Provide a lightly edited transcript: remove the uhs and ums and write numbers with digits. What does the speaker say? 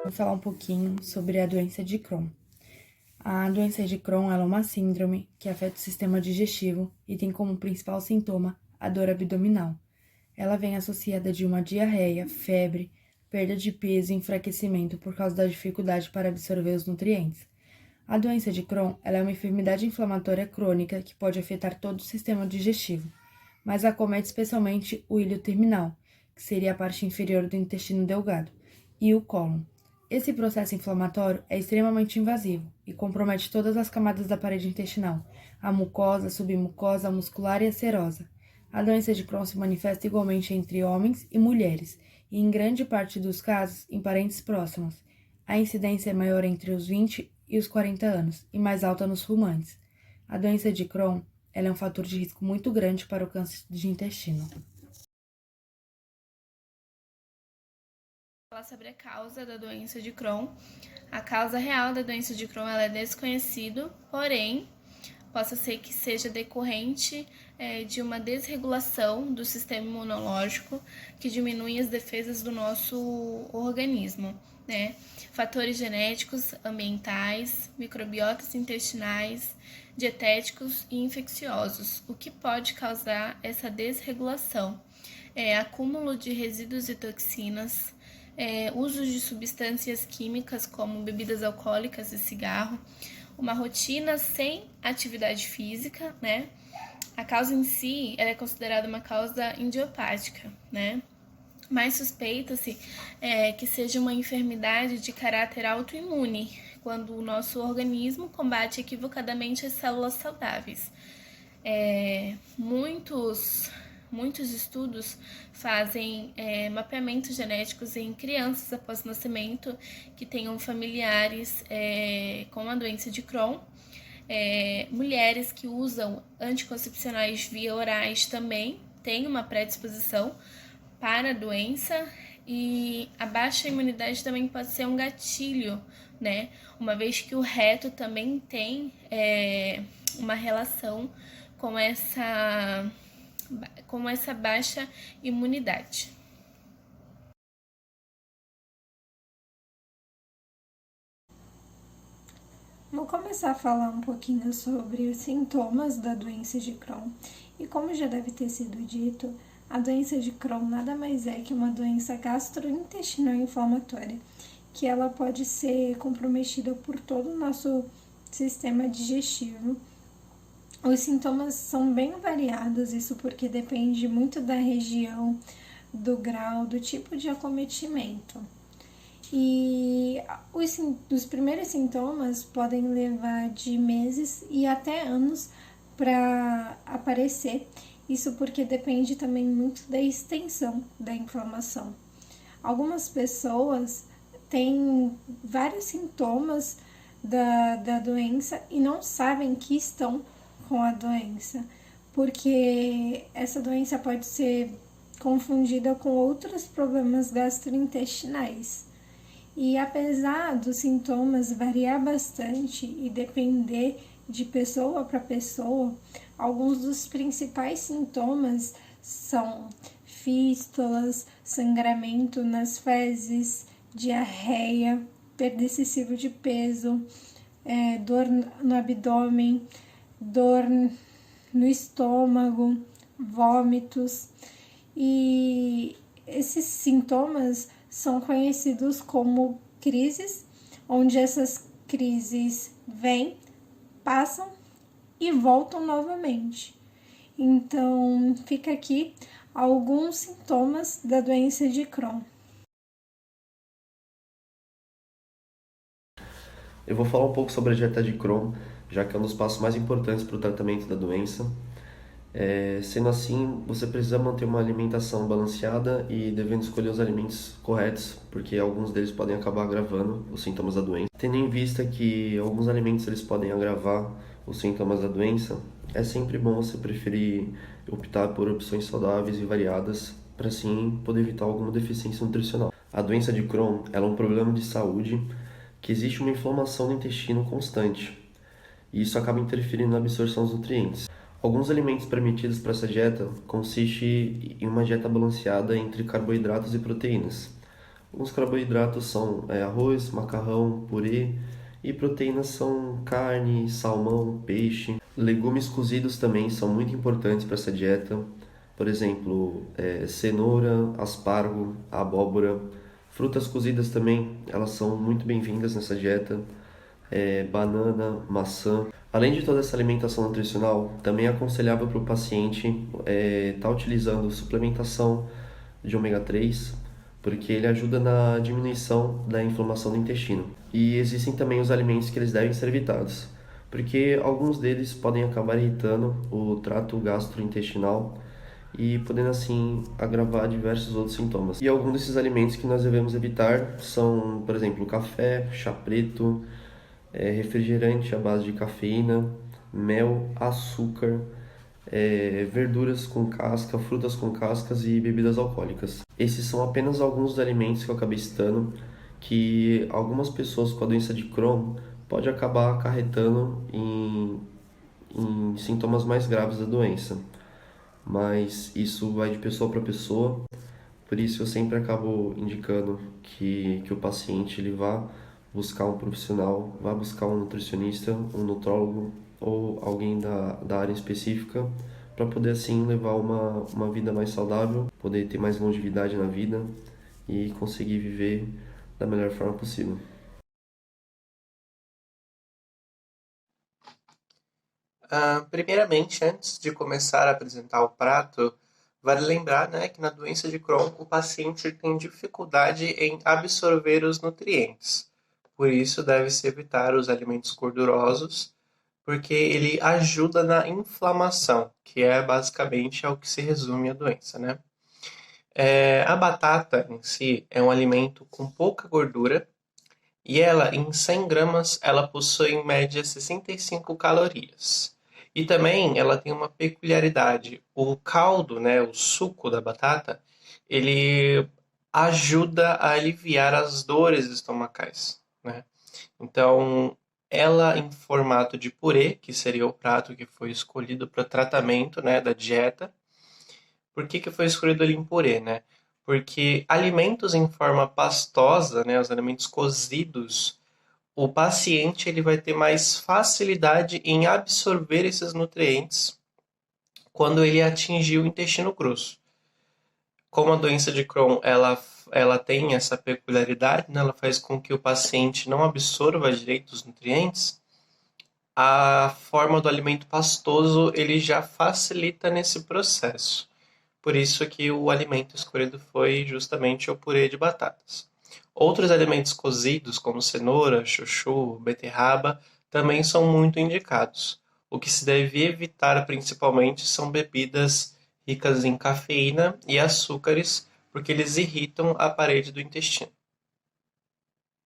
Vou falar um pouquinho sobre a doença de Crohn. A doença de Crohn ela é uma síndrome que afeta o sistema digestivo e tem como principal sintoma a dor abdominal. Ela vem associada de uma diarreia, febre, perda de peso e enfraquecimento por causa da dificuldade para absorver os nutrientes. A doença de Crohn ela é uma enfermidade inflamatória crônica que pode afetar todo o sistema digestivo, mas acomete especialmente o ilho terminal, que seria a parte inferior do intestino delgado, e o cólon. Esse processo inflamatório é extremamente invasivo e compromete todas as camadas da parede intestinal, a mucosa, a submucosa, a muscular e a serosa. A doença de Crohn se manifesta igualmente entre homens e mulheres, e em grande parte dos casos em parentes próximos. A incidência é maior entre os 20 e os 40 anos e mais alta nos fumantes. A doença de Crohn ela é um fator de risco muito grande para o câncer de intestino. Falar sobre a causa da doença de Crohn. A causa real da doença de Crohn ela é desconhecida, porém, possa ser que seja decorrente de uma desregulação do sistema imunológico que diminui as defesas do nosso organismo, né? Fatores genéticos, ambientais, microbiotas intestinais, dietéticos e infecciosos, o que pode causar essa desregulação. Acúmulo de resíduos e toxinas, uso de substâncias químicas como bebidas alcoólicas e cigarro, uma rotina sem atividade física, né? A causa em si ela é considerada uma causa idiopática, né? Mas suspeita-se que seja uma enfermidade de caráter autoimune, quando o nosso organismo combate equivocadamente as células saudáveis. Muitos estudos fazem mapeamentos genéticos em crianças após o nascimento que tenham familiares com a doença de Crohn. Mulheres que usam anticoncepcionais via orais também têm uma predisposição para a doença, e a baixa imunidade também pode ser um gatilho, né? Uma vez que o reto também tem uma relação com essa baixa imunidade. Vou começar a falar um pouquinho sobre os sintomas da doença de Crohn. E como já deve ter sido dito, a doença de Crohn nada mais é que uma doença gastrointestinal inflamatória, que ela pode ser comprometida por todo o nosso sistema digestivo. Os sintomas são bem variados, isso porque depende muito da região, do grau, do tipo de acometimento. E os primeiros sintomas podem levar de meses e até anos para aparecer. Isso porque depende também muito da extensão da inflamação. Algumas pessoas têm vários sintomas da doença e não sabem que estão com a doença, porque essa doença pode ser confundida com outros problemas gastrointestinais. E apesar dos sintomas variar bastante e depender de pessoa para pessoa, alguns dos principais sintomas são fístulas, sangramento nas fezes, diarreia, perda excessiva de peso, dor no abdômen, dor no estômago, vômitos. E esses sintomas são conhecidos como crises, onde essas crises vêm, passam e voltam novamente. Então, fica aqui alguns sintomas da doença de Crohn. Eu vou falar um pouco sobre a dieta de Crohn, já que é um dos passos mais importantes para o tratamento da doença. Sendo assim, você precisa manter uma alimentação balanceada e devendo escolher os alimentos corretos, porque alguns deles podem acabar agravando os sintomas da doença. Tendo em vista que alguns alimentos eles podem agravar os sintomas da doença, é sempre bom você preferir optar por opções saudáveis e variadas para assim poder evitar alguma deficiência nutricional. A doença de Crohn ela é um problema de saúde que existe uma inflamação no intestino constante, e isso acaba interferindo na absorção dos nutrientes. Alguns alimentos permitidos para essa dieta consistem em uma dieta balanceada entre carboidratos e proteínas. Os carboidratos são arroz, macarrão, purê, e proteínas são carne, salmão, peixe. Legumes cozidos também são muito importantes para essa dieta. Por exemplo, cenoura, aspargo, abóbora. Frutas cozidas também, elas são muito bem-vindas nessa dieta. Banana, maçã. Além de toda essa alimentação nutricional, também é aconselhável para o paciente estar utilizando suplementação de ômega 3, porque ele ajuda na diminuição da inflamação do intestino. E existem também os alimentos que eles devem ser evitados, porque alguns deles podem acabar irritando o trato gastrointestinal e podendo assim agravar diversos outros sintomas. E alguns desses alimentos que nós devemos evitar são, por exemplo, café, chá preto, refrigerante à base de cafeína, mel, açúcar, verduras com casca, frutas com cascas e bebidas alcoólicas. Esses são apenas alguns dos alimentos que eu acabei citando que algumas pessoas com a doença de Crohn pode acabar acarretando em sintomas mais graves da doença. Mas isso vai de pessoa para pessoa, por isso eu sempre acabo indicando que o paciente ele vá buscar um profissional, vá buscar um nutricionista, um nutrólogo ou alguém da área específica para poder assim levar uma vida mais saudável, poder ter mais longevidade na vida e conseguir viver da melhor forma possível. Primeiramente, antes de começar a apresentar o prato, vale lembrar, né, que na doença de Crohn o paciente tem dificuldade em absorver os nutrientes. Por isso, deve-se evitar os alimentos gordurosos, porque ele ajuda na inflamação, que é basicamente ao que se resume a doença, né? A batata em si é um alimento com pouca gordura e ela, em 100 gramas, ela possui em média 65 calorias. E também ela tem uma peculiaridade. O caldo, né, o suco da batata, ele ajuda a aliviar as dores estomacais, né? Então, ela em formato de purê, que seria o prato que foi escolhido para tratamento, né, da dieta. Por que foi escolhido ele em purê, né? Porque alimentos em forma pastosa, né, os alimentos cozidos, o paciente ele vai ter mais facilidade em absorver esses nutrientes quando ele atingir o intestino grosso. Como a doença de Crohn ela tem essa peculiaridade, né, ela faz com que o paciente não absorva direito os nutrientes, a forma do alimento pastoso ele já facilita nesse processo. Por isso que o alimento escolhido foi justamente o purê de batatas. Outros alimentos cozidos, como cenoura, chuchu, beterraba, também são muito indicados. O que se deve evitar principalmente são bebidas ricas em cafeína e açúcares, porque eles irritam a parede do intestino.